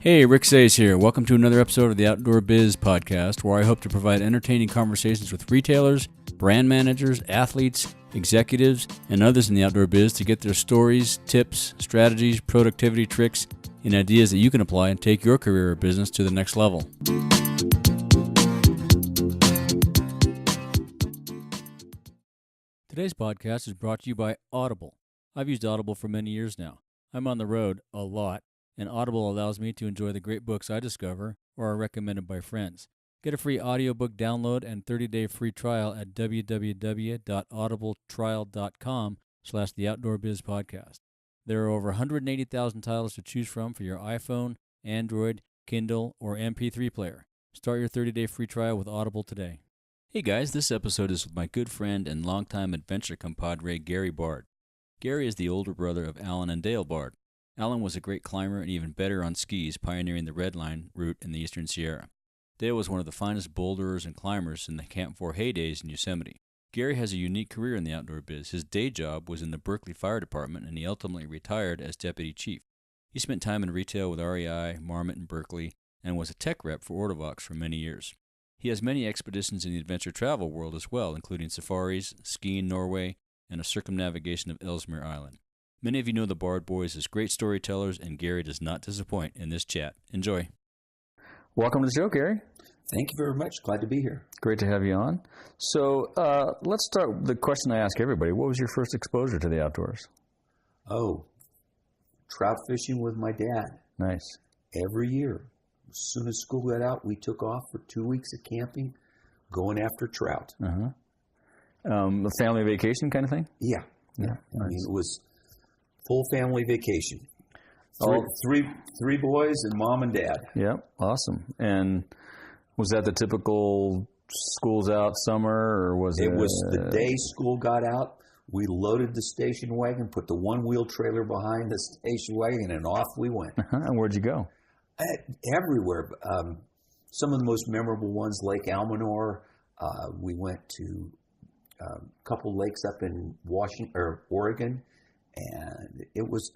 Hey, Rick Sayes here. Welcome to another episode of the Outdoor Biz Podcast, where I hope to provide entertaining conversations with retailers, brand managers, athletes, executives, and others in the outdoor biz to get their stories, tips, strategies, productivity tricks, and ideas that you can apply and take your career or business to the next level. Today's podcast is brought to you by Audible. I've used Audible for many years now. I'm on the road a lot, and Audible allows me to enjoy the great books I discover or are recommended by friends. Get a free audiobook download and 30-day free trial at www.audibletrial.com/theoutdoorbizpodcast. There are over 180,000 titles to choose from for your iPhone, Android, Kindle, or MP3 player. Start your 30-day free trial with Audible today. Hey guys, this episode is with my good friend and longtime adventure compadre, Gary Bard. Gary is the older brother of Alan and Dale Bard. Alan was a great climber and even better on skis, pioneering the Red Line route in the Eastern Sierra. Dale was one of the finest boulderers and climbers in the Camp 4 heydays in Yosemite. Gary has a unique career in the outdoor biz. His day job was in the Berkeley Fire Department, and he ultimately retired as deputy chief. He spent time in retail with REI, Marmot, and Berkeley, and was a tech rep for Ortovox for many years. He has many expeditions in the adventure travel world as well, including safaris, skiing in Norway, and a circumnavigation of Ellesmere Island. Many of you know the Bard boys as great storytellers, and Gary does not disappoint in this chat. Enjoy. Welcome to the show, Gary. Thank you very much. Glad to be here. Great to have you on. So let's start with the question I ask everybody. What was your first exposure to the outdoors? Oh, trout fishing with my dad. Nice. Every year. As soon as school got out, we took off for 2 weeks of camping, going after trout. A family vacation kind of thing? Yeah. Nice. I mean, it was full family vacation. Three boys and mom and dad. Yep, awesome. And was that the typical school's out summer, or was it? It was the day school got out. We loaded the station wagon, put the one-wheel trailer behind the station wagon, and off we went. And where'd you go? Everywhere. Some of the most memorable ones, Lake Almanor. We went to a couple lakes up in Oregon. And it was,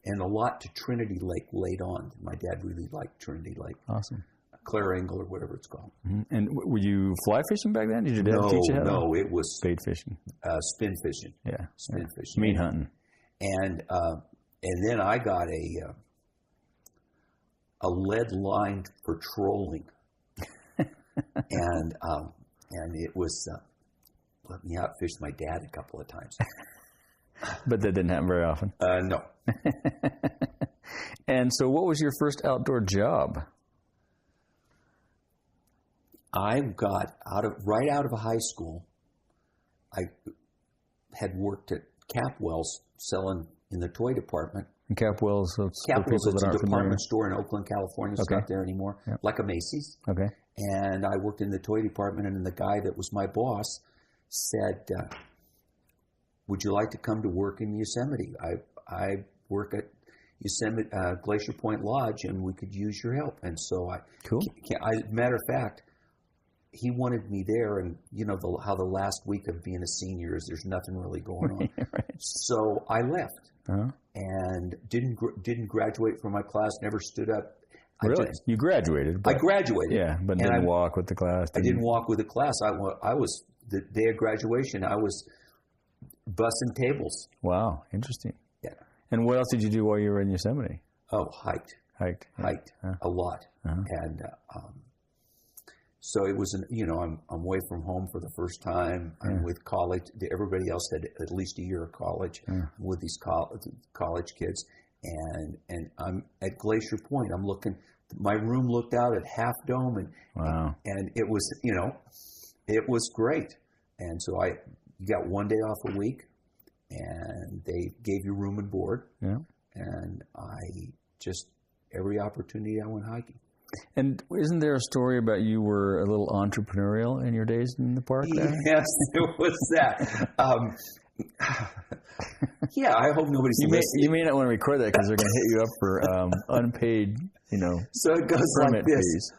and a lot to Trinity Lake late on. My dad really liked Trinity Lake. Awesome. Clare Angle or whatever it's called. Mm-hmm. And were you fly fishing back then? Did your dad teach you how to? No, it was bait fishing. Spin fishing. Yeah. Spin fishing. Meat hunting. And then I got a lead line for trolling. and it was, let me outfish my dad a couple of times. But that didn't happen very often. No. And so what was your first outdoor job? I got right out of high school. I had worked at Capwell's selling in the toy department. And Capwell's, it's a department store in Oakland, California. It's not there anymore. Yep. Like a Macy's. Okay. And I worked in the toy department, and the guy that was my boss said, would you like to come to work in Yosemite? I work at Yosemite Glacier Point Lodge, and we could use your help. And so matter of fact, he wanted me there, and you know how the last week of being a senior is, there's nothing really going on. Right. So I left and didn't graduate from my class. Never stood up. Really? You graduated? I graduated. Yeah, but didn't walk with the class. I didn't walk with the class. I was the day of graduation. I was bussing tables. Wow, interesting. Yeah. And what else did you do while you were in Yosemite? Oh, hiked a lot. And so it was I'm away from home for the first time. I'm with college. Everybody else had at least a year of college. I'm with these college kids, and I'm at Glacier Point. I'm looking. My room looked out at Half Dome, and it was it was great. And so you got 1 day off a week, and they gave you room and board. Yeah. And every opportunity I went hiking. And isn't there a story about you were a little entrepreneurial in your days in the park there? Yes, there was that. Yeah, I hope nobody's listening. You may not want to record that because they're going to hit you up for unpaid, So it goes like this.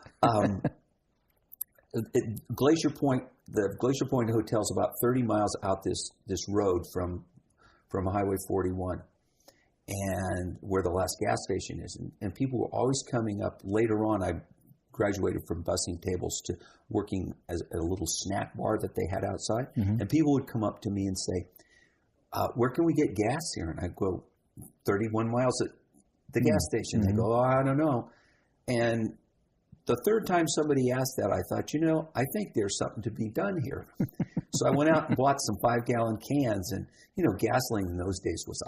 Glacier Point, the Glacier Point Hotel is about 30 miles out this road from Highway 41. and where the last gas station is. And people were always coming up. Later on, I graduated from bussing tables to working at a little snack bar that they had outside. And people would come up to me and say, where can we get gas here? And I'd go, 31 miles at the gas station. They go, I don't know. And the third time somebody asked that, I thought, I think there's something to be done here. So I went out and bought some 5-gallon cans. And, gasoline in those days was,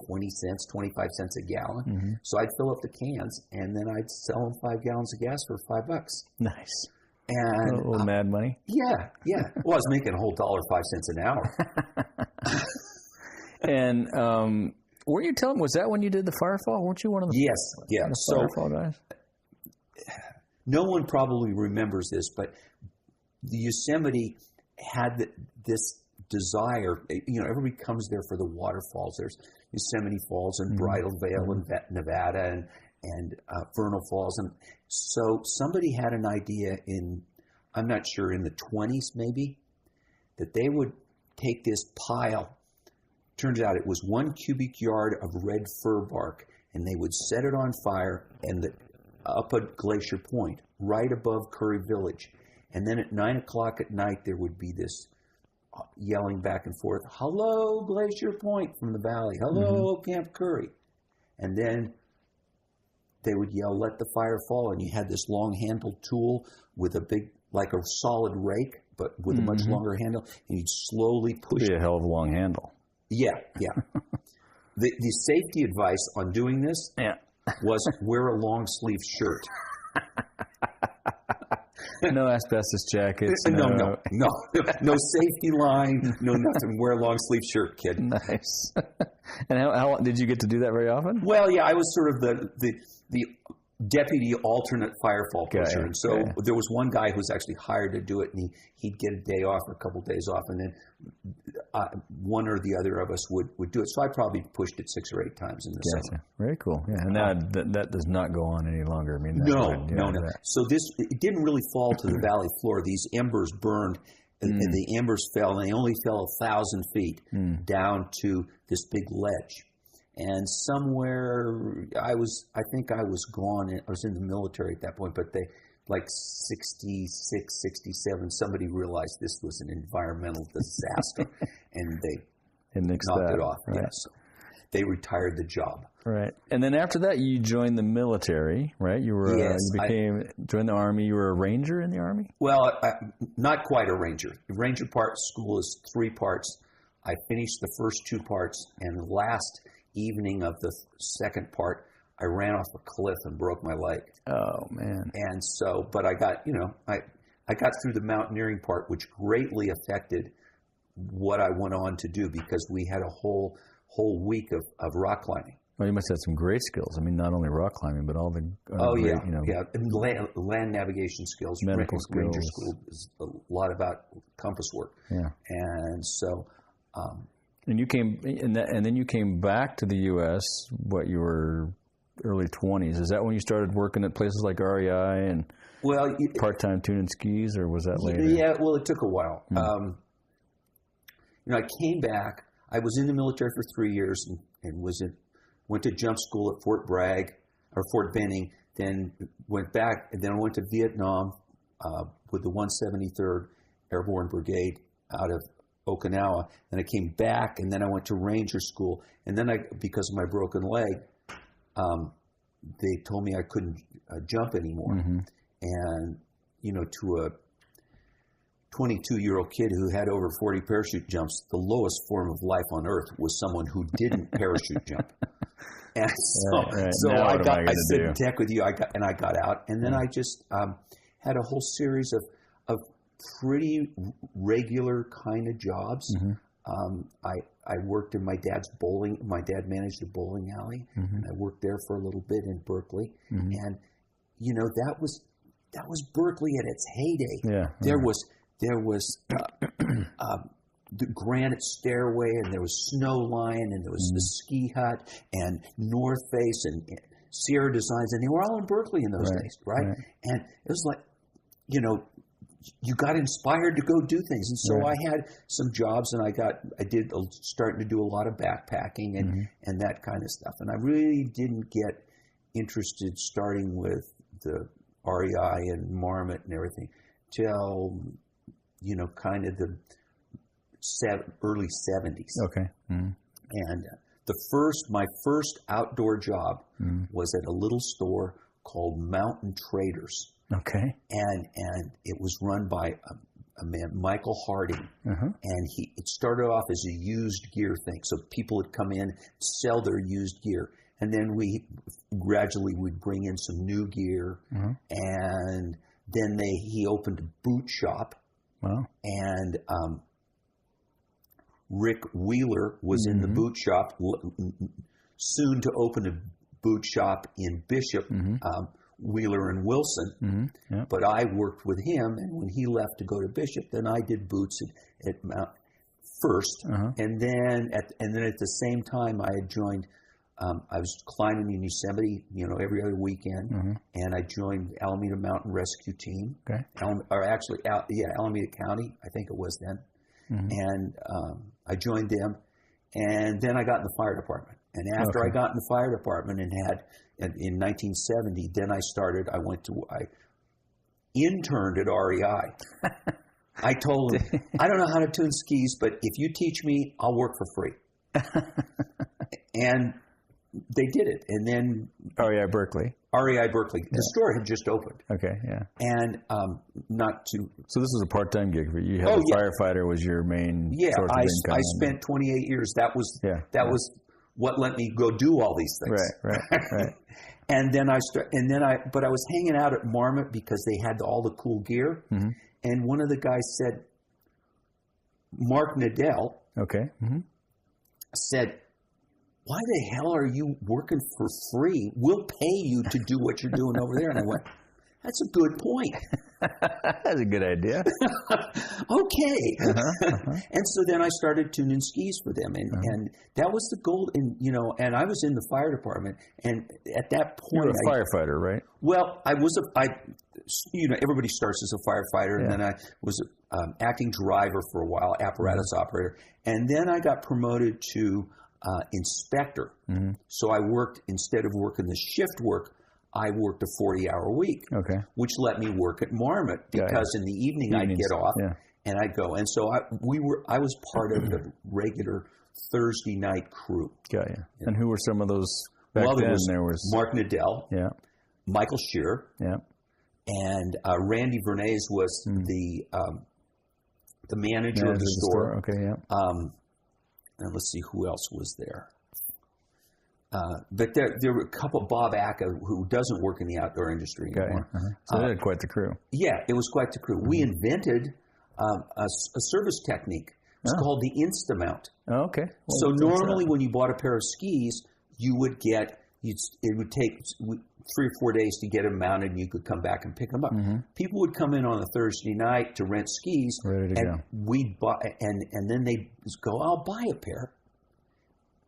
20 cents, 25 cents a gallon. So I'd fill up the cans, and then I'd sell them 5 gallons of gas for $5. Nice. And a little mad money. Yeah. Well, I was making a whole $1.05 an hour. And were you telling? Was that when you did the Firefall? Weren't you one of the Firefall guys? No one probably remembers this, but the Yosemite had this desire. Everybody comes there for the waterfalls. There's Yosemite Falls and Bridal Veil in Nevada and Vernal Falls. And so somebody had an idea I'm not sure, in the 20s maybe, that they would take this pile. Turns out it was 1 cubic yard of red fir bark, and they would set it on fire up at Glacier Point, right above Curry Village. And then at 9 o'clock at night, there would be this yelling back and forth, "Hello, Glacier Point," from the valley. "Hello, Camp Curry." And then they would yell, "Let the fire fall." And you had this long-handled tool with a big, like a solid rake, but with a much longer handle. And you'd slowly push it. It'd be a hell of a long handle. Yeah. The safety advice on doing this was wear a long sleeve shirt. No asbestos jackets. No safety line, no nothing. Wear a long sleeve shirt, kid. Nice. And how did you get to do that very often? Well, yeah, I was sort of the deputy alternate firefall pusher. And so there was one guy who was actually hired to do it, and he'd get a day off or a couple of days off, and then one or the other of us would do it. So I probably pushed it 6 or 8 times in the summer. Very cool. Yeah, and now that does not go on any longer. I mean, no. So it didn't really fall to the valley floor. These embers burned, and the embers fell, and they only fell 1,000 feet down to this big ledge. And somewhere I think I was gone. I was in the military at that point, but like 66, 67, somebody realized this was an environmental disaster, and they knocked it off. Right. Yeah, so they retired the job. Right. And then after that, you joined the military, right? You were joined the Army. You were a Ranger in the Army? Well, not quite a Ranger. The Ranger school is 3 parts. I finished the first 2 parts, and the last evening of the second part, I ran off a cliff and broke my leg. Oh, man. And so, but I got, I got through the mountaineering part, which greatly affected what I went on to do, because we had a whole week of rock climbing. Well, you must have some great skills. I mean, not only rock climbing, but all the and land navigation skills. Medical skills. Ranger school is a lot about compass work. Yeah. And so... and you came, and then you came back to the U.S., you were early 20s. Is that when you started working at places like REI and part-time tuning skis, or was that later? Yeah, well, it took a while. I came back. I was in the military for 3 years and went to jump school at Fort Bragg or Fort Benning. Then went back, and then I went to Vietnam with the 173rd Airborne Brigade out of Okinawa. And I came back, and then I went to Ranger school. And then because of my broken leg, they told me I couldn't jump anymore. And, to a 22-year-old kid who had over 40 parachute jumps, the lowest form of life on earth was someone who didn't parachute jump. And so I said, "Heck with you," I got out. And then I just had a whole series of pretty regular kind of jobs. I worked in my dad's bowling. My dad managed a bowling alley, and I worked there for a little bit in Berkeley. And that was Berkeley at its heyday. Yeah, there was the Granite Stairway, and there was Snow Lion, and there was the Ski Hut, and North Face, and Sierra Designs, and they were all in Berkeley in those days, right? And it was like, you got inspired to go do things. And so I had some jobs, and starting to do a lot of backpacking and that kind of stuff. And I really didn't get interested starting with the REI and Marmot and everything till, kind of the early 70s. Okay. Mm-hmm. And my first outdoor job was at a little store called Mountain Traders. Okay. And it was run by a man, Michael Harding. And it started off as a used gear thing. So people would come in, sell their used gear. And then we gradually would bring in some new gear. And then he opened a boot shop. Wow. And Rick Wheeler was in the boot shop, soon to open a boot shop in Bishop, Wheeler and Wilson. But I worked with him, and when he left to go to Bishop, then I did boots at Mount first, and then at the same time I had joined. I was climbing in Yosemite, every other weekend, and I joined Alameda Mountain Rescue Team. Okay. Alameda County, I think it was then. And I joined them, and then I got in the fire department. And after I got in the fire department and in 1970, then I interned at REI. I told them, I don't know how to tune skis, but if you teach me, I'll work for free. And they did it. And then REI Berkeley. The store had just opened. Okay, yeah. And So this was a part-time gig for you. You had firefighter was your main source of income. I spent 28 years. That was what let me go do all these things. Right. And then but I was hanging out at Marmot because they had all the cool gear. And one of the guys said, Mark Nadell, said, why the hell are you working for free? We'll pay you to do what you're doing over there. And I went, that's a good point. That's a good idea. Okay. And so then I started tuning skis for them. And that was the goal. And I was in the fire department. And at that point. You were a firefighter, right? Well, everybody starts as a firefighter. And then I was acting driver for a while, apparatus operator. And then I got promoted to inspector. So I worked, instead of working the shift work, I worked a 40-hour week, which let me work at Marmot because in the evening I'd get off and I'd go. And so I was part of the regular Thursday night crew. Got you. And who were some of those back then? There was Mark Nadell, Michael Shearer, and Randy Vernays was the manager of the store. And let's see who else was there. But there were a couple. Bob Acca, who doesn't work in the outdoor industry anymore. So they had quite the crew. Yeah, it was quite the crew. We invented a service technique. It's called the Instamount. Oh, okay. Well, so normally when you bought a pair of skis, you would get, it would take 3 or 4 days to get them mounted, and you could come back and pick them up. People would come in on a Thursday night to rent skis, ready to go. We'd buy, and then they'd go, I'll buy a pair.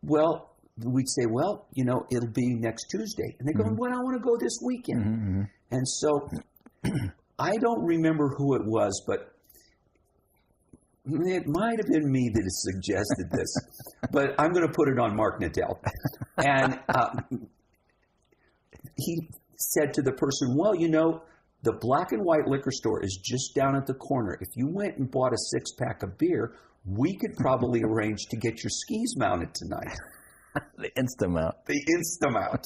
Well, we'd say, well, it'll be next Tuesday. And they go, well, I want to go this weekend. And so I don't remember who it was, but it might have been me that has suggested this. But I'm going to put it on Mark Nadell. And he said to the person, well, the Black and White liquor store is just down at the corner. If you went and bought a 6-pack of beer, we could probably arrange to get your skis mounted tonight. The Instamount. The Instamount.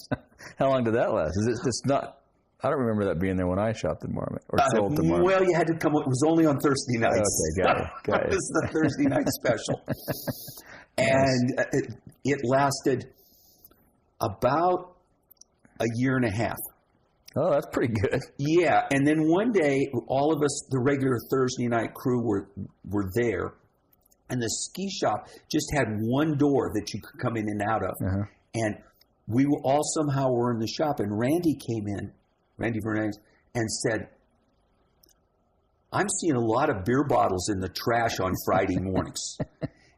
How long did that last? Is it just not? I don't remember that being there when I shopped at Marmot or sold to Marmot. Well, you had to come. It was only on Thursday nights. Okay, got it. It was the Thursday night special, and it lasted about a year and a half. Oh, that's pretty good. Yeah, and then one day, all of us, the regular Thursday night crew, were there. And the ski shop just had one door that you could come in and out of. And we were all somehow were in the shop. And Randy came in, Randy Vernays, and said, I'm seeing a lot of beer bottles in the trash on Friday mornings.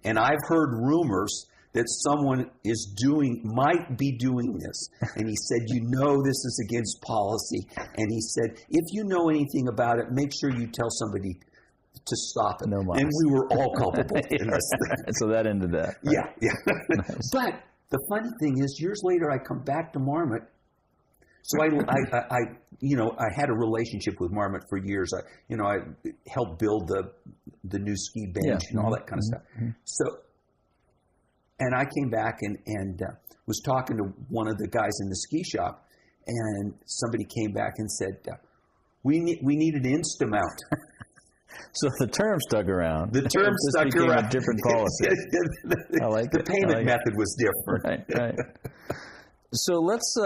And I've heard rumors that someone might be doing this. And he said, this is against policy. And he said, if you know anything about it, make sure you tell somebody to stop it. No and we were all culpable in this thing. So that ended that. Right? Yeah. Nice. But the funny thing is, years later, I come back to Marmot. So I had a relationship with Marmot for years. I helped build the new ski bench and all that kind of stuff. So, and I came back and was talking to one of the guys in the ski shop, and somebody came back and said, we need an Instamount. So the term stuck around. The term stuck around. A different policy. I like the payment method was different. Right. So let's.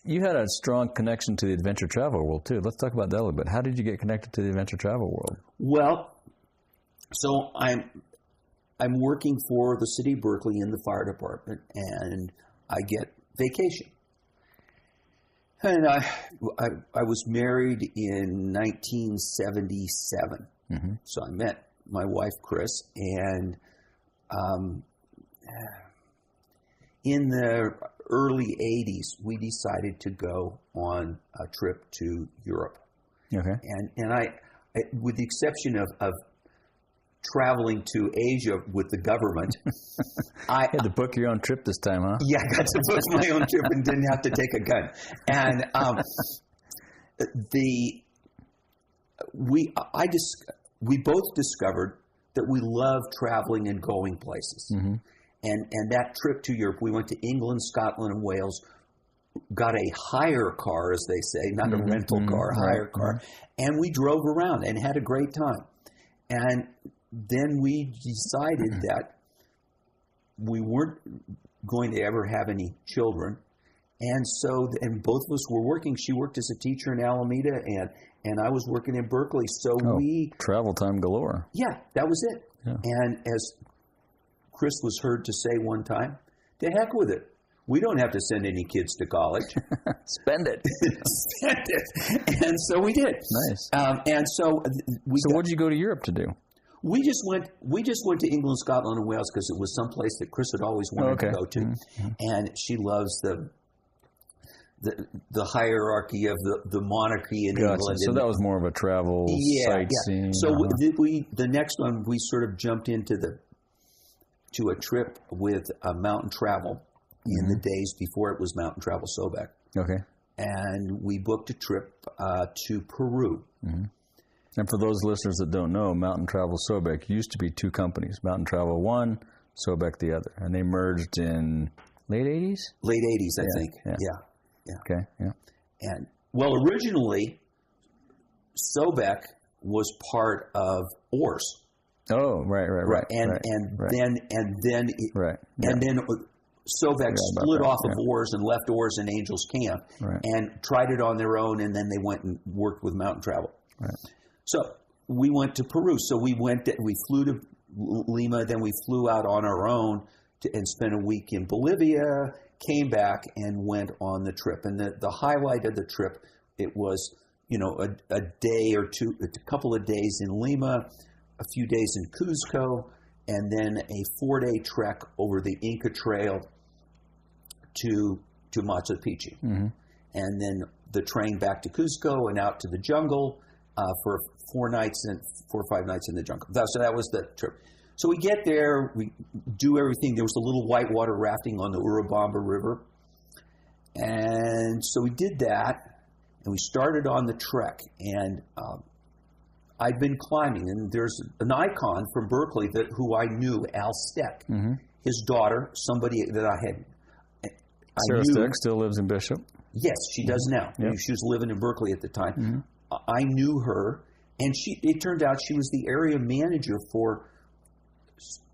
You had a strong connection to the adventure travel world too. Let's talk about that a little bit. How did you get connected to the adventure travel world? Well, so I'm working for the city of Berkeley in the fire department, and I get vacation. And I was married in 1977. So I met my wife, Chris, and in the early 80s, we decided to go on a trip to Europe. Okay. And I with the exception of traveling to Asia with the government, I had to book your own trip this time, huh? Yeah, I got to book my own trip and didn't have to take a gun. And we both discovered that we love traveling and going places. And that trip to Europe, we went to England, Scotland, and Wales, got a hire car, as they say, not a rental car, hire car, and we drove around and had a great time. And then we decided that we weren't going to ever have any children. And so, and both of us were working. She worked as a teacher in Alameda, and I was working in Berkeley. So travel time galore. Yeah, that was it. Yeah. And as Chris was heard to say one time, to heck with it. We don't have to send any kids to college. Spend it. Spend it. And so we did. Nice. And so what did you go to Europe to do? We just went to England, Scotland, and Wales because it was some place that Chris had always wanted to go to. And she loves the hierarchy of the monarchy in England. So that was more of a travel sightseeing. Yeah. So the next one, we sort of jumped into to a trip with Mountain Travel in the days before it was Mountain Travel Sobek. Okay. And we booked a trip to Peru. And for those listeners that don't know, Mountain Travel Sobek used to be two companies, Mountain Travel one, Sobek the other. And they merged in late 80s? Late 80s, I think. Yeah. Okay, yeah. And, well, originally, Sobek was part of Oars. Oh, right. And then Sobek split off of Oars and left Oars in Angels Camp and tried it on their own, and then they went and worked with Mountain Travel. Right. So we went to Peru. So we flew to Lima, then we flew out on our own and spent a week in Bolivia, came back and went on the trip. And the highlight of the trip, it was, a day or two, a couple of days in Lima, a few days in Cuzco, and then a 4-day trek over the Inca Trail to Machu Picchu. And then the train back to Cuzco and out to the jungle for 4 or 5 nights in the jungle. So that was the trip. So we get there, we do everything. There was a little whitewater rafting on the Urubamba River. And so we did that, and we started on the trek. And I'd been climbing, and there's an icon from Berkeley who I knew, Al Steck. His daughter, somebody that I had. Sarah Steck still lives in Bishop? Yes, she does now. Yep. She was living in Berkeley at the time. I knew her, and it turned out she was the area manager for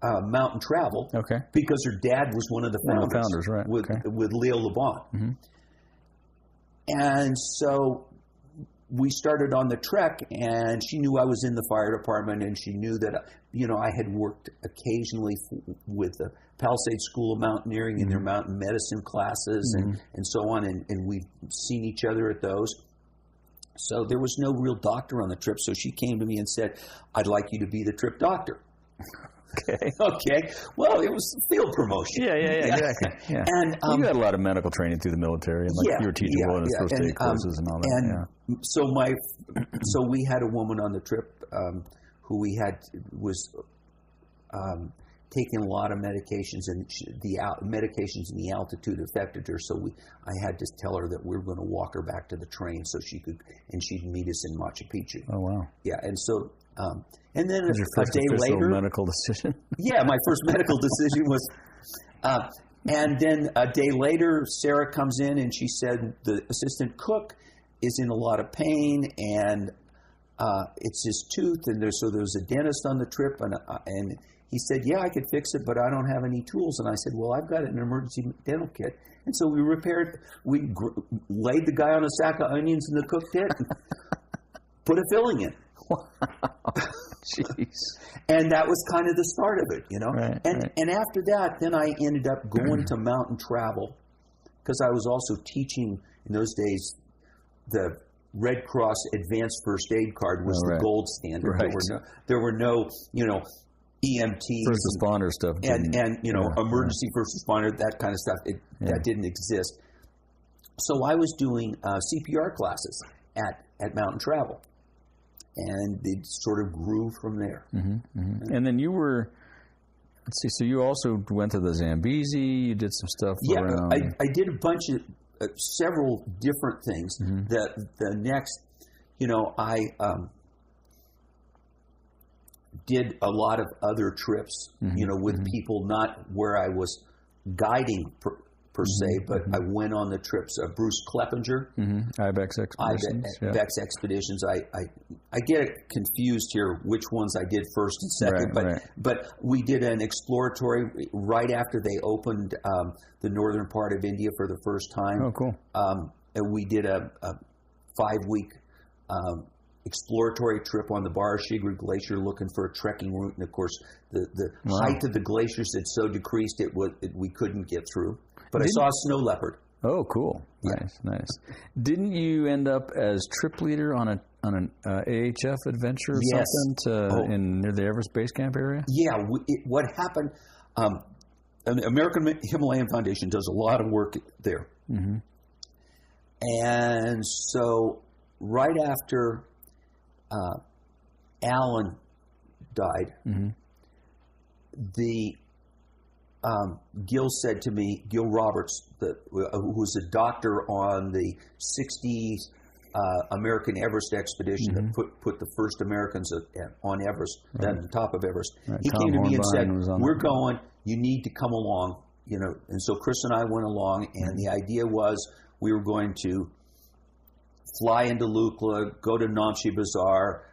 Mountain Travel. Okay. Because her dad was one of the founders. Right. With Leo LeBon. And so we started on the trek, and she knew I was in the fire department, and she knew that I had worked occasionally with the Palisades School of Mountaineering in their mountain medicine classes and so on, and we've seen each other at those. So there was no real doctor on the trip, so she came to me and said, "I'd like you to be the trip doctor." Okay. Okay. Well, it was field promotion. Yeah, exactly. Yeah. And you had a lot of medical training through the military, and like you were teaching wilderness first aid courses and all that. And so we had a woman on the trip who was taking a lot of medications, and the medications and the altitude affected her. So I had to tell her that we were going to walk her back to the train so she'd meet us in Machu Picchu. Oh wow! Yeah, and so and then was your first a day later, medical decision. Yeah, my first medical decision was. And then a day later, Sarah comes in and she said the assistant cook is in a lot of pain, and it's his tooth, and there was a dentist on the trip, and he said, yeah, I could fix it, but I don't have any tools. And I said, well, I've got an emergency dental kit. And so we laid the guy on a sack of onions in the cook pit and put a filling in. Jeez. And that was kind of the start of it, you know. Right, and after that, then I ended up going to mountain travel, because I was also teaching in those days. The Red Cross Advanced First Aid card was the gold standard. Right. There were no, EMTs, first responder stuff, and emergency first responder, that kind of stuff. That didn't exist. So I was doing CPR classes at Mountain Travel, and it sort of grew from there. Mm-hmm, mm-hmm. And then you were, let's see, so you also went to the Zambezi. You did some stuff. Yeah, around... I did a bunch of several different things. Mm-hmm. The next, I did a lot of other trips, with people, not where I was guiding per se, but I went on the trips. Bruce Kleppinger, Ibex Expeditions. Ibex Expeditions. I get confused here which ones I did first and second, but we did an exploratory right after they opened the northern part of India for the first time. Oh, cool. And we did a 5-week exploratory trip on the Barashigri Glacier, looking for a trekking route, and of course the height of the glaciers had so decreased we couldn't get through. But I saw a snow leopard. Oh, cool! Nice. Didn't you end up as trip leader on an AHF adventure or something near the Everest Base Camp area? Yeah. What happened? The American Himalayan Foundation does a lot of work there, and so right after Alan died, Gil said to me, Gil Roberts, who was a doctor on the 60s American Everest expedition that put the first Americans on Everest, at the top of Everest. He came to me and said, we're going, you need to come along, and so Chris and I went along, and the idea was we were going to fly into Lukla, go to Namche Bazaar,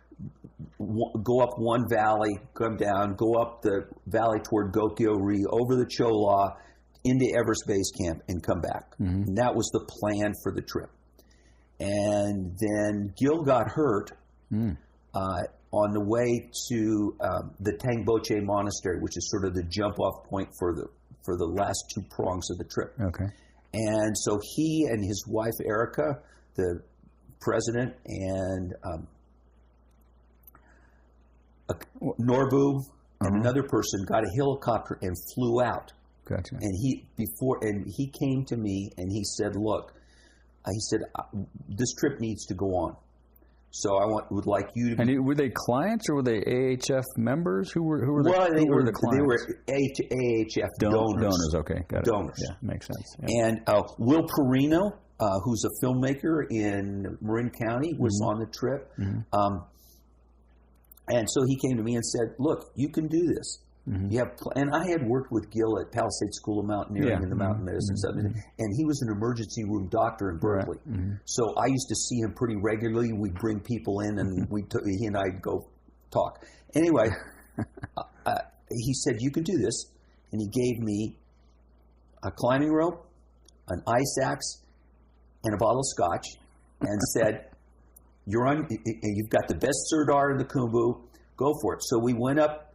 go up one valley, come down, go up the valley toward Gokyo-ri, over the Chola, into Everest Base Camp, and come back. And that was the plan for the trip. And then Gil got hurt on the way to the Tangboche Monastery, which is sort of the jump-off point for the last 2 prongs of the trip. Okay. And so he and his wife Erica, the president, and Norbu and another person got a helicopter and flew out. Gotcha. And he came to me and he said, "Look," he said, "this trip needs to go on. So I would like you to." And were they clients or were they AHF members? Who were the clients? They were AHF donors. Donors. Okay, got it. Donors. Yeah, makes sense. Yeah. And Will Perino, who's a filmmaker in Marin County, was on the trip. And so he came to me and said, "Look, you can do this. You have." And I had worked with Gil at Palisade School of Mountaineering in the mountain medicine stuff, and he was an emergency room doctor in Berkeley. So I used to see him pretty regularly. We'd bring people in, and he and I'd go talk. Anyway, he said, "You can do this," and he gave me a climbing rope, an ice axe, and a bottle of scotch, and said, you've got the best sirdar in the Khumbu, go for it. So we went up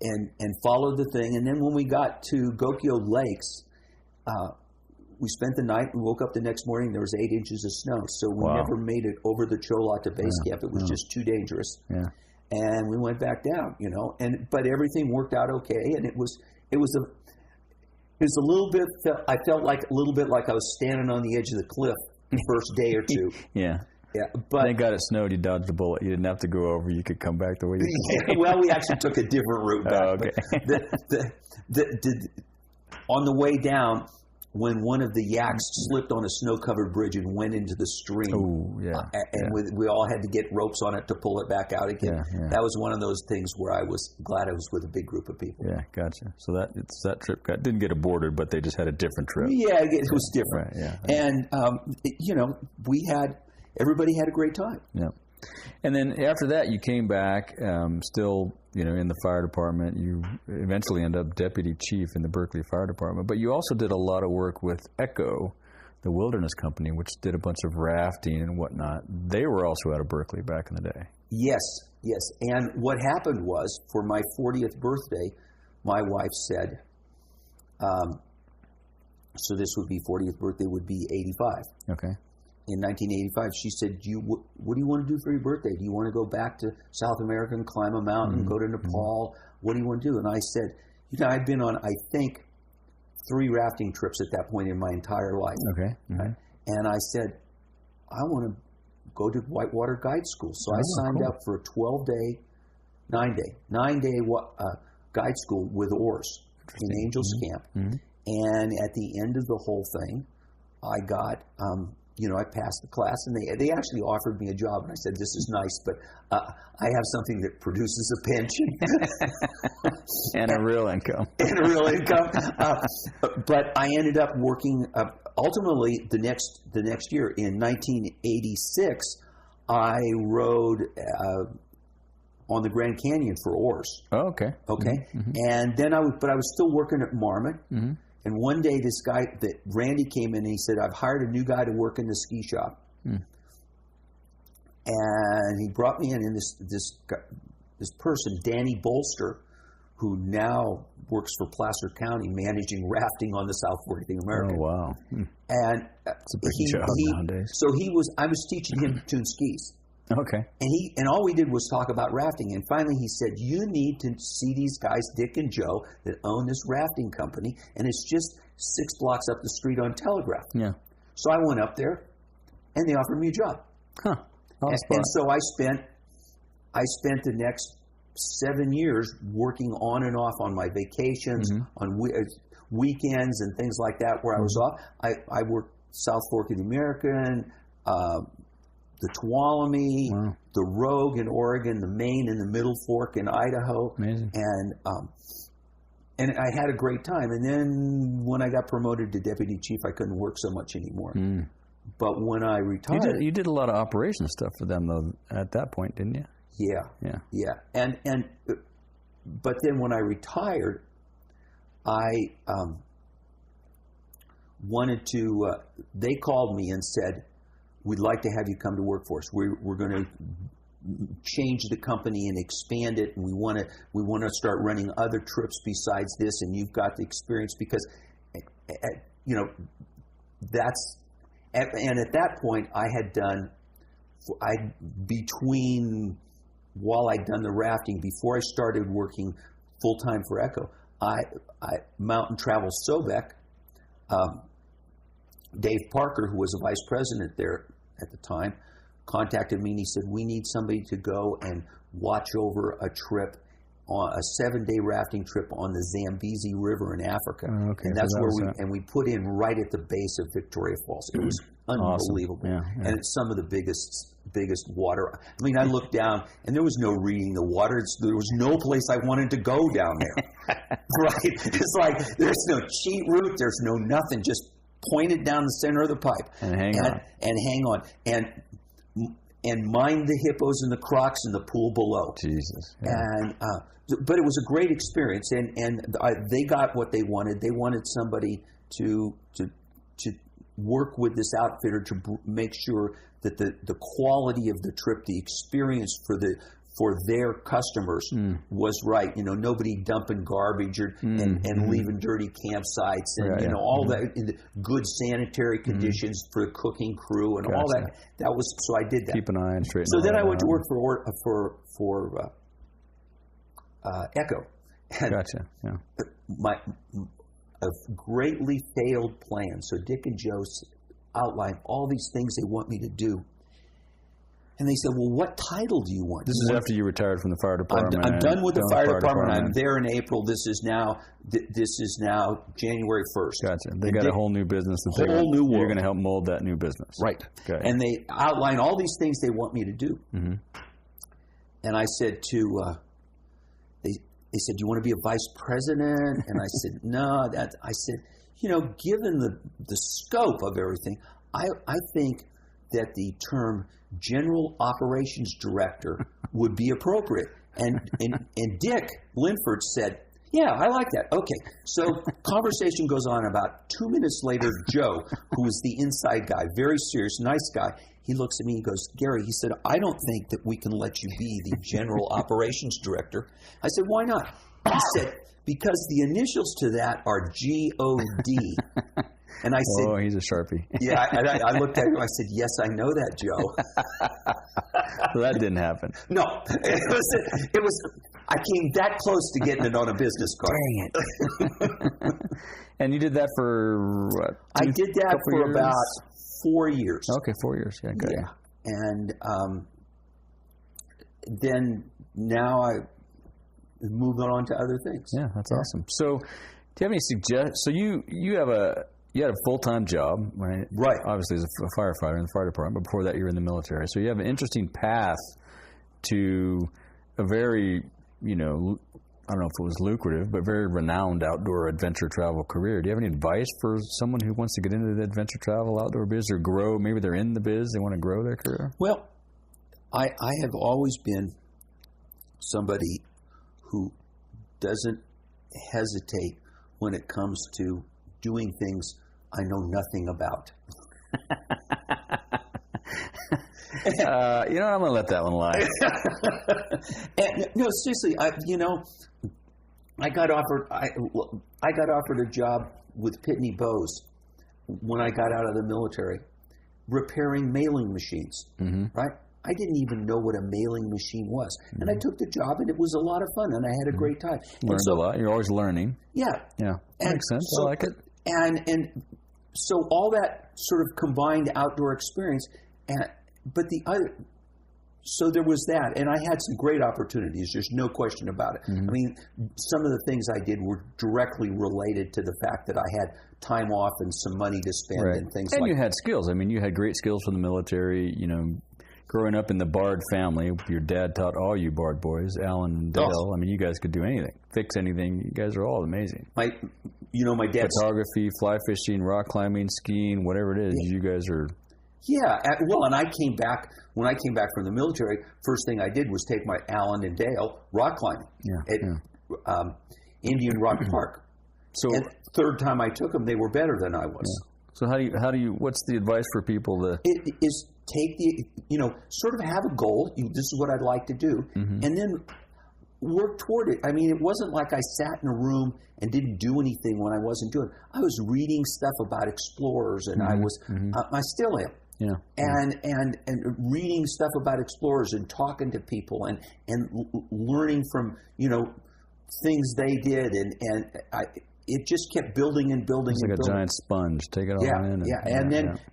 and followed the thing, and then when we got to Gokyo Lakes, we spent the night and woke up the next morning, there was 8 inches of snow. So we never made it over the Chola to base camp. It was just too dangerous. Yeah. and we went back down, but everything worked out okay, and it was a little bit, I felt like a little bit like I was standing on the edge of the cliff the first day or two. Yeah. Yeah, but thank God it snowed. You dodged a bullet. You didn't have to go over. You could come back the way you came. Well, we actually took a different route back. Oh, okay. On the way down, when one of the yaks slipped on a snow-covered bridge and went into the stream, we all had to get ropes on it to pull it back out again. Yeah. That was one of those things where I was glad I was with a big group of people. Yeah, gotcha. So that trip didn't get aborted, but they just had a different trip. Yeah, it was different. Right, yeah. And everybody had a great time. Yeah. And then after that, you came back, still, in the fire department. You eventually end up deputy chief in the Berkeley Fire Department. But you also did a lot of work with ECHO, the wilderness company, which did a bunch of rafting and whatnot. They were also out of Berkeley back in the day. Yes. And what happened was, for my 40th birthday, my wife said, so this would be 40th birthday would be 85. Okay. In 1985, she said, what do you want to do for your birthday? Do you want to go back to South America and climb a mountain, go to Nepal? What do you want to do? And I said, I'd been on, I think, 3 rafting trips at that point in my entire life. Okay. Right? And I said, I want to go to Whitewater Guide School. So I signed up for a 9-day guide school with oars in Angels Camp. And at the end of the whole thing, I got... I passed the class, and they actually offered me a job, and I said, this is nice, but I have something that produces a pension. And a real income. But I ended up working, ultimately, the next year, in 1986, I rode on the Grand Canyon for oars. Oh, okay. Okay? And then I was still working at Marmot. And one day, this guy, Randy came in and he said, I've hired a new guy to work in the ski shop. And he brought me in, and this person, Danny Bolster, who now works for Placer County, managing rafting on the South Fork of the American. Oh, wow. And it's a big job nowadays. So I was teaching him to tune skis. Okay. And all we did was talk about rafting. And finally he said, you need to see these guys, Dick and Joe, that own this rafting company. And it's just 6 blocks up the street on Telegraph. Yeah. So I went up there, and they offered me a job. Huh. And so I spent the next 7 years working on and off on my vacations, on weekends and things like that where I was off. I worked South Fork of the American, the Tuolumne, the Rogue in Oregon, the Main and the Middle Fork in Idaho. Amazing. And I had a great time. And then when I got promoted to deputy chief, I couldn't work so much anymore. But when I retired... You did a lot of operation stuff for them, though, at that point, didn't you? Yeah. But then when I retired, I wanted to... they called me and said, we'd like to have you come to work for us. We're going to change the company and expand it, and we want to start running other trips besides this, and you've got the experience because, that's... And at that point, while I'd done the rafting, before I started working full-time for ECHO, Mountain Travel Sobek, Dave Parker, who was a vice president there at the time, contacted me and he said, we need somebody to go and watch over a trip, a 7-day rafting trip on the Zambezi River in Africa. Oh, okay. And that's we put in right at the base of Victoria Falls. It was unbelievable. Awesome. Yeah. And it's some of the biggest water. I mean, I looked down and there was no reading the water. There was no place I wanted to go down there. Right? It's like there's no cheat route. There's no nothing. Just point it down the center of the pipe. And hang on. And mind the hippos and the crocs in the pool below. Jesus. Yeah. But it was a great experience, and they got what they wanted. They wanted somebody to work with this outfitter to make sure that the quality of the trip, the experience for for their customers was right. You know, nobody dumping garbage and leaving dirty campsites and, all that, good sanitary conditions for the cooking crew and all that. That was, so I did that. Keep an eye on straight. So then I went to work for Echo. And a greatly failed plan. So Dick and Joe outlined all these things they want me to do. And they said, well, what title do you want? This is after you retired from the fire department. I'm done with the fire department. I'm there in April. This is now January 1st. Gotcha. They got a whole new business. Whole new world. You're going to help mold that new business. Right. Okay. And they outline all these things they want me to do. Mm-hmm. And I said they said, do you want to be a vice president? And I said, no. I said, given the scope of everything, I think that the term General Operations Director would be appropriate. And Dick Linford said, yeah, I like that. Okay. So conversation goes on. About 2 minutes later, Joe, who was the inside guy, very serious, nice guy, he looks at me and goes, Gary, he said, I don't think that we can let you be the General Operations Director. I said, why not? He said, because the initials to that are G-O-D. And I said, oh, he's a Sharpie. Yeah, and I looked at him. I said, yes, I know that, Joe. Well, that didn't happen. No, it was. I came that close to getting it on a business card. Dang it! And you did that for what? I did that for years? about 4 years. Okay, 4 years. Yeah, good. Yeah, and then now I moved on to other things. Yeah, that's awesome. So, do you have any suggestions? So you had a full-time job, right? Right. Obviously, as a firefighter in the fire department. But before that, you were in the military. So you have an interesting path to a very, I don't know if it was lucrative, but very renowned outdoor adventure travel career. Do you have any advice for someone who wants to get into the adventure travel outdoor biz or grow? Maybe they're in the biz, they want to grow their career? Well, I have always been somebody who doesn't hesitate when it comes to doing things I know nothing about. I'm going to let that one lie. No, seriously, I got offered a job with Pitney Bowes when I got out of the military, repairing mailing machines. Mm-hmm. Right? I didn't even know what a mailing machine was, and I took the job, and it was a lot of fun, and I had a great time. Learned a lot. You're always learning. Yeah. Yeah. That makes sense. I like it. And so all that sort of combined outdoor experience, so there was that, and I had some great opportunities. There's no question about it. Mm-hmm. I mean, some of the things I did were directly related to the fact that I had time off and some money to spend and things like that. And you had skills. I mean, you had great skills from the military, growing up in the Bard family. Your dad taught all you Bard boys, Alan and Dale. Oh. I mean, you guys could do anything, fix anything. You guys are all amazing. My dad's photography, fly fishing, rock climbing, skiing, whatever it is. Yeah. You guys are. Yeah, well, and I came back when I came back from the military. First thing I did was take my Alan and Dale rock climbing at Indian Rock Park. So, and third time I took them, they were better than I was. Yeah. So how do you? What's the advice for people to? It is take the sort of have a goal. This is what I'd like to do, and then work toward it. I mean, it wasn't like I sat in a room and didn't do anything when I wasn't doing it. I was reading stuff about explorers, and I was I still am. Yeah. And reading stuff about explorers and talking to people and learning from things they did and it just kept building and building. It's like a giant sponge. Take it all in.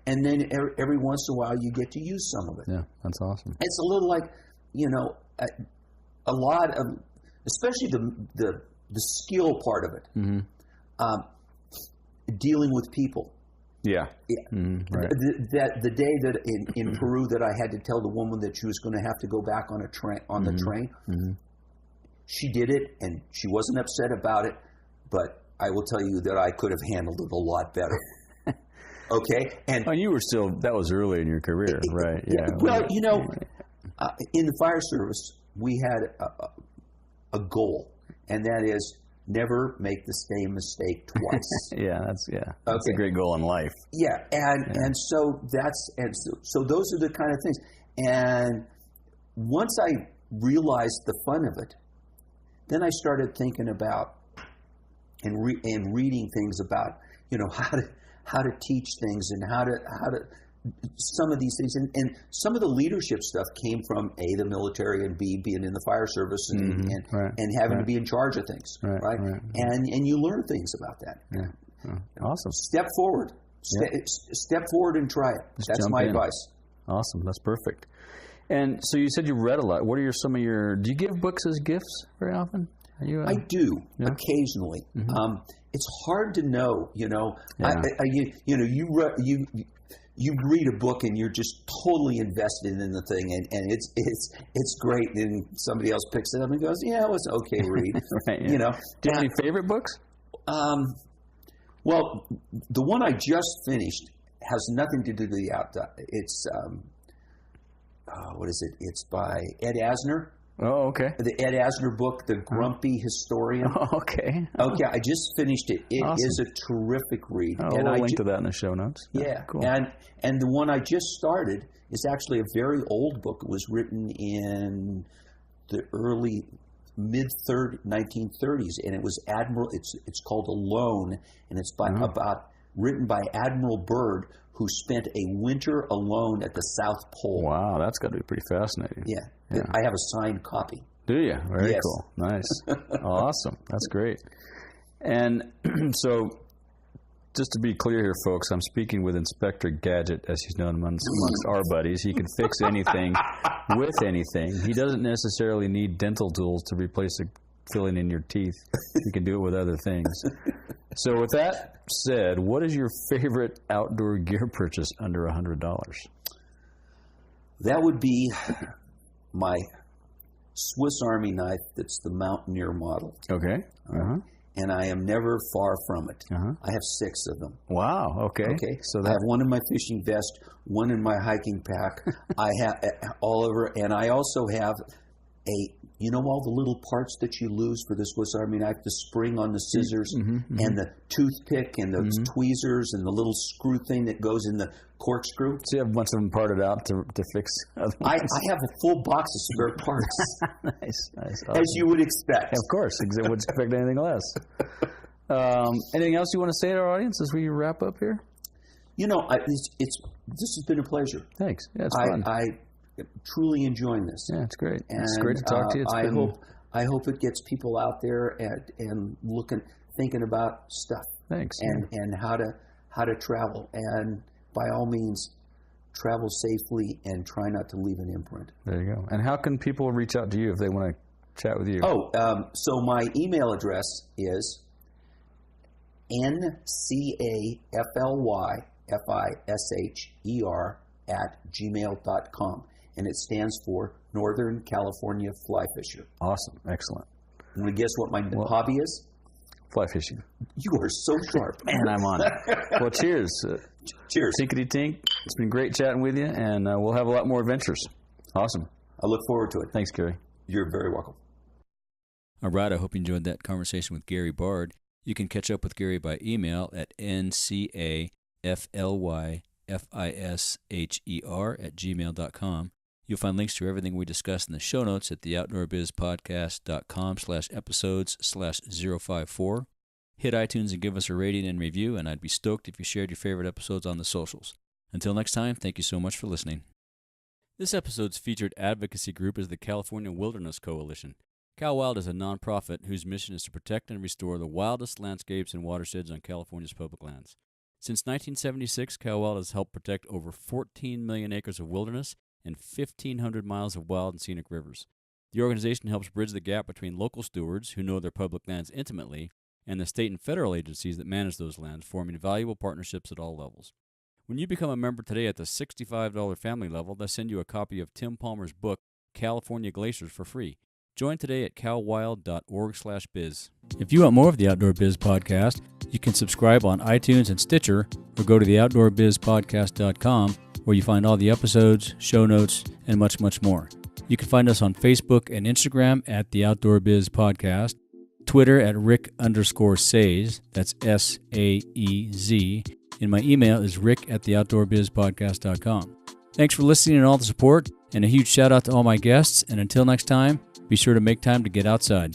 And then every once in a while you get to use some of it. Yeah, that's awesome. It's a little like a lot of, especially the skill part of it, dealing with people. Yeah. Right. The day that in Peru that I had to tell the woman that she was going to have to go back on the train, she did it and she wasn't upset about it, but I will tell you that I could have handled it a lot better. Okay? And you were still, that was early in your career, right? Yeah. Well, in the fire service, we had a goal, and that is never make the same mistake twice. That's a great goal in life. Yeah, and so those are the kind of things. And once I realized the fun of it, then I started thinking about and reading things about, how to teach things and how to some of these things, and some of the leadership stuff came from the military, and B, being in the fire service and having to be in charge of things, right? And you learn things about that. Yeah. Awesome. Step forward. Step forward and try it. That's my advice. Awesome. That's perfect. And so you said you read a lot. What are some of your? Do you give books as gifts very often? I do occasionally. Mm-hmm. It's hard to know. You read a book and you're just totally invested in the thing, and it's great. And somebody else picks it up and goes, "Yeah, it was okay read." Right, yeah. Do you have any favorite books? Well, the one I just finished has nothing to do with the outdoor. It's what is it? It's by Ed Asner. Oh, okay. The Ed Asner book, The Grumpy Historian. Oh, okay. Okay, I just finished it. It awesome. is a terrific read. Oh, we'll link to that in the show notes. Yeah, cool. And the one I just started is actually a very old book. It was written in the early mid-1930s, and it was Admiral. It's called Alone, and it's written by Admiral Byrd, who spent a winter alone at the South Pole. Wow, that's got to be pretty fascinating. Yeah. I have a signed copy. Do you? Very yes. cool. Nice. Awesome. That's great. And so, just to be clear here, folks, I'm speaking with Inspector Gadget, as he's known amongst our buddies. He can fix anything with anything. He doesn't necessarily need dental tools to replace the filling in your teeth. You can do it with other things. So with that said, what is your favorite outdoor gear purchase under $100? That would be my Swiss Army knife that's the Mountaineer model. Okay. Uh-huh. And I am never far from it. Uh-huh. I have 6 of them. Wow. Okay. So I have one in my fishing vest, one in my hiking pack. I have all over, and I also have all the little parts that you lose for the Swiss Army knife, the spring on the scissors, and the toothpick, and the tweezers, and the little screw thing that goes in the corkscrew. So you have a bunch of them parted out to fix other I have a full box of spare parts. Nice. Awesome. As you would expect. Of course. I would expect anything less. Anything else you want to say to our audience as we wrap up here? This has been a pleasure. Thanks. Yeah, it's fun. I truly enjoying this. Yeah, it's great. It's great to talk to you. I hope it gets people out there and thinking about stuff. Thanks. And how to travel, and by all means, travel safely and try not to leave an imprint. There you go. And how can people reach out to you if they want to chat with you? So my email address is ncaflyfisher@gmail.com. And it stands for Northern California Fly Fisher. Awesome. Excellent. Want to guess what my hobby is? Fly fishing. You are so sharp. Man, I'm on it. Well, cheers. Cheers. Tinkety-tink. It's been great chatting with you, and we'll have a lot more adventures. Awesome. I look forward to it. Thanks, Gary. You're very welcome. All right. I hope you enjoyed that conversation with Gary Bard. You can catch up with Gary by email at ncaflyfisher@gmail.com. You'll find links to everything we discussed in the show notes at theoutdoorbizpodcast.com/episodes/054. Hit iTunes and give us a rating and review, and I'd be stoked if you shared your favorite episodes on the socials. Until next time, thank you so much for listening. This episode's featured advocacy group is the California Wilderness Coalition. Cal Wild is a nonprofit whose mission is to protect and restore the wildest landscapes and watersheds on California's public lands. Since 1976, Cal Wild has helped protect over 14 million acres of wilderness and 1,500 miles of wild and scenic rivers. The organization helps bridge the gap between local stewards, who know their public lands intimately, and the state and federal agencies that manage those lands, forming valuable partnerships at all levels. When you become a member today at the $65 family level, they'll send you a copy of Tim Palmer's book, California Glaciers, for free. Join today at calwild.org/biz. If you want more of the Outdoor Biz Podcast, you can subscribe on iTunes and Stitcher, or go to theoutdoorbizpodcast.com, where you find all the episodes, show notes, and much, much more. You can find us on Facebook and Instagram at The Outdoor Biz Podcast, Twitter at Rick_Saez, that's SAEZ, and my email is rick@theoutdoorbizpodcast.com. Thanks for listening and all the support, and a huge shout out to all my guests. And until next time, be sure to make time to get outside.